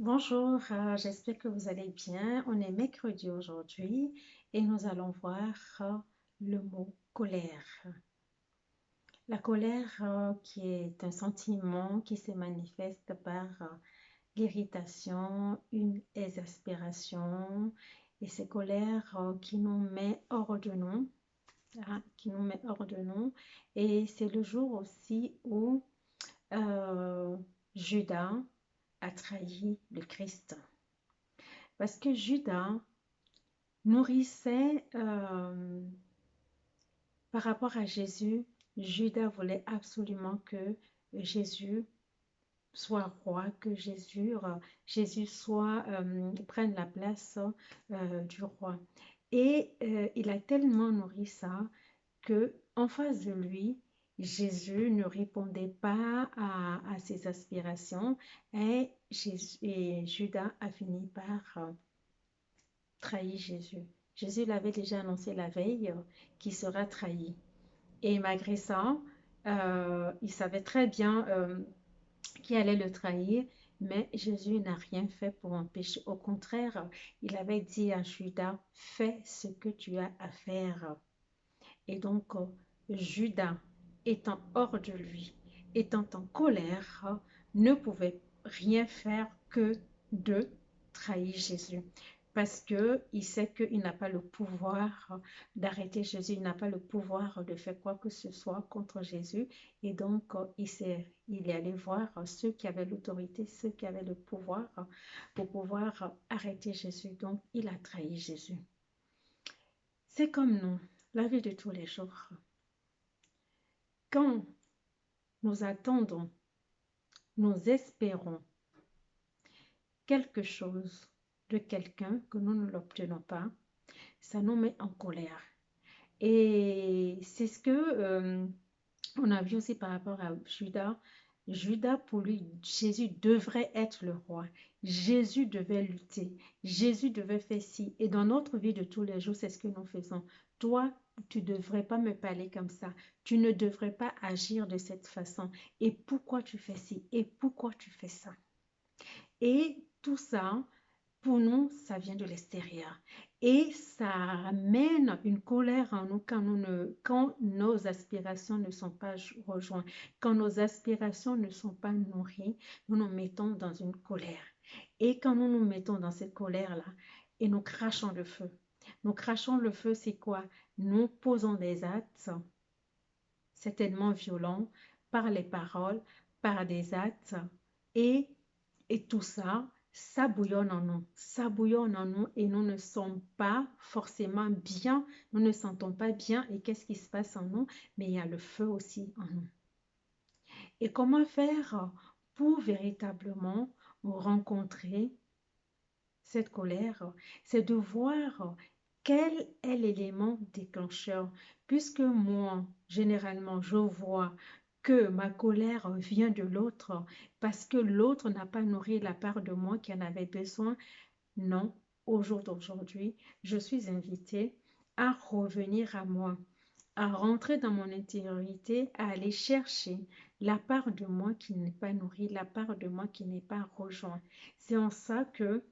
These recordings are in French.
Bonjour, j'espère que vous allez bien. On est mercredi aujourd'hui et nous allons voir le mot colère. La colère qui est un sentiment qui se manifeste par l'irritation, une exaspération et ces colères qui nous met hors de nous, qui nous met hors de nous. Et c'est le jour aussi où euh, Judas a trahi le Christ. Parce que Judas nourrissait par rapport à Jésus. Judas voulait absolument que Jésus soit roi, que Jésus prenne la place du roi. Et il a tellement nourri ça que en face de lui, Jésus ne répondait pas à ses aspirations et Judas a fini par trahi Jésus. Jésus l'avait déjà annoncé la veille qu'il sera trahi. Et malgré ça, il savait très bien qui allait le trahir, mais Jésus n'a rien fait pour empêcher. Au contraire, il avait dit à Judas, fais ce que tu as à faire. Et donc, Judas, étant hors de lui, étant en colère, ne pouvait rien faire que de trahir Jésus. Parce qu'il sait qu'il n'a pas le pouvoir d'arrêter Jésus, il n'a pas le pouvoir de faire quoi que ce soit contre Jésus. Et donc, il est allé voir ceux qui avaient l'autorité, ceux qui avaient le pouvoir pour pouvoir arrêter Jésus. Donc, il a trahi Jésus. C'est comme nous, la vie de tous les jours. Quand nous attendons, nous espérons quelque chose de quelqu'un que nous ne l'obtenons pas, ça nous met en colère. Et c'est ce que on a vu aussi par rapport à Judas. Judas, pour lui, Jésus devrait être le roi. Jésus devait lutter. Jésus devait faire ci. Et dans notre vie de tous les jours, c'est ce que nous faisons. Toi, tu ne devrais pas me parler comme ça. Tu ne devrais pas agir de cette façon. Et pourquoi tu fais ci? Et pourquoi tu fais ça? Et tout ça, pour nous, ça vient de l'extérieur. Et ça amène une colère en nous quand nos aspirations ne sont pas rejointes, quand nos aspirations ne sont pas nourries, nous nous mettons dans une colère. Et quand nous nous mettons dans cette colère-là, et nous crachons le feu. Nous crachons le feu, c'est quoi? Nous posons des actes certainement violents par les paroles, par des actes, et et tout ça, ça bouillonne en nous, ça bouillonne en nous et nous ne sommes pas forcément bien, nous ne sentons pas bien. Et qu'est-ce qui se passe en nous? Mais il y a le feu aussi en nous. Et comment faire pour véritablement rencontrer cette colère? C'est de voir quel est l'élément déclencheur. Puisque moi, généralement, je vois que ma colère vient de l'autre parce que l'autre n'a pas nourri la part de moi qui en avait besoin. Non, au jour d'aujourd'hui, je suis invitée à revenir à moi, à rentrer dans mon intériorité, à aller chercher la part de moi qui n'est pas nourrie, la part de moi qui n'est pas rejointe. C'est en ça que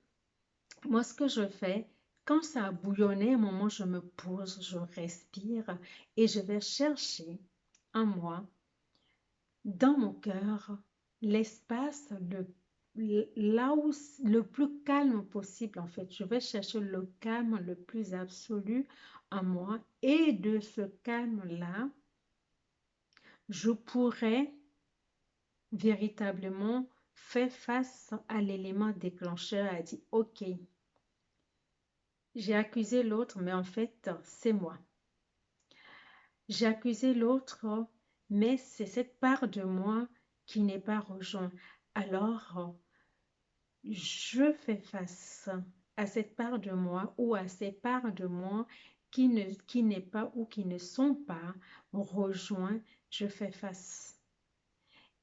moi, ce que je fais, quand ça a bouillonné, à un moment, je me pose, je respire et je vais chercher en moi, dans mon cœur, l'espace, là où le plus calme possible, en fait. Je vais chercher le calme le plus absolu en moi et de ce calme-là, je pourrais véritablement faire face à l'élément déclencheur et dire, OK, j'ai accusé l'autre, mais en fait, c'est moi. J'ai accusé l'autre, mais c'est cette part de moi qui n'est pas rejointe. Alors, je fais face à cette part de moi ou à ces parts de moi qui n'est pas ou qui ne sont pas rejoints. Je fais face.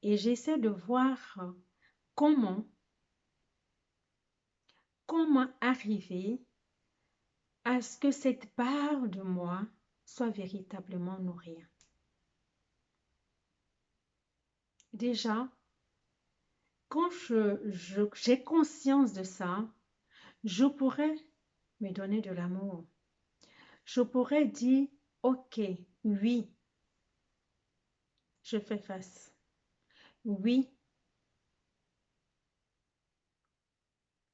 Et j'essaie de voir comment, comment arriver à ce que cette part de moi soit véritablement nourrie. Déjà, Quand j'ai conscience de ça, je pourrais me donner de l'amour. Je pourrais dire, ok, oui, je fais face. Oui,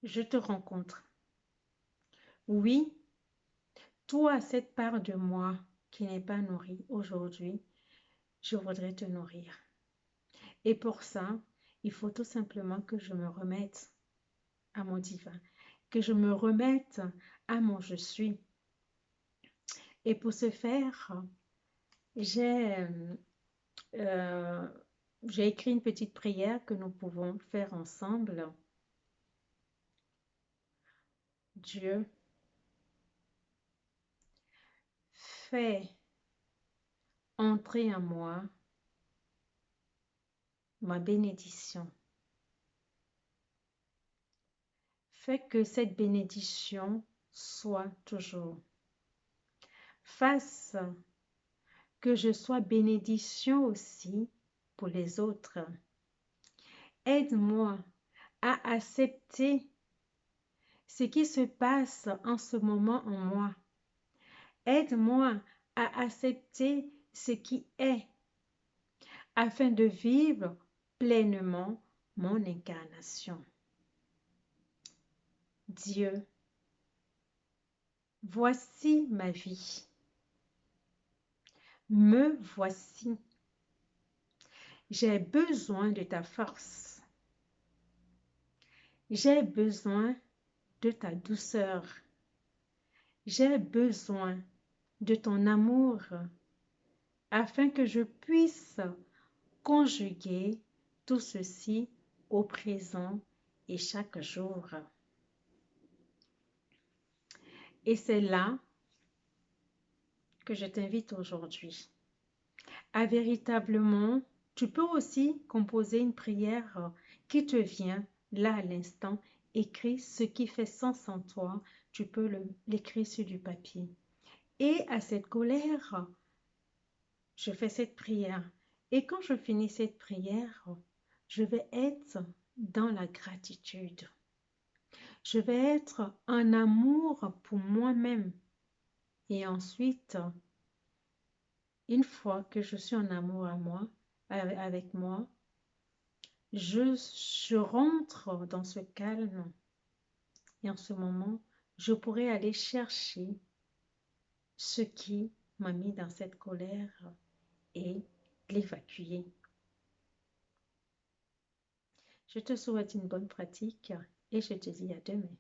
je te rencontre. Oui, toi, cette part de moi qui n'est pas nourrie aujourd'hui, je voudrais te nourrir. Et pour ça, il faut tout simplement que je me remette à mon divin, que je me remette à mon je suis. Et pour ce faire, j'ai euh, j'ai écrit une petite prière que nous pouvons faire ensemble. Dieu, fais entrer en moi ma bénédiction. Fais que cette bénédiction soit toujours. Fasse que je sois bénédiction aussi pour les autres. Aide-moi à accepter ce qui se passe en ce moment en moi. Aide-moi à accepter ce qui est afin de vivre pleinement mon incarnation. Dieu, voici ma vie. Me voici. J'ai besoin de ta force. J'ai besoin de ta douceur. J'ai besoin de ton amour afin que je puisse conjuguer tout ceci au présent et chaque jour. Et c'est là que je t'invite aujourd'hui à véritablement, tu peux aussi composer une prière qui te vient là à l'instant, écris ce qui fait sens en toi, tu peux l'écrire sur du papier. Et à cette colère, je fais cette prière. Et quand je finis cette prière, je vais être dans la gratitude. Je vais être en amour pour moi-même. Et ensuite, une fois que je suis en amour avec moi, je rentre dans ce calme. Et en ce moment, je pourrais aller chercher ce qui m'a mis dans cette colère et l'évacuer. Je te souhaite une bonne pratique et je te dis à demain.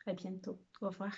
À bientôt. Au revoir.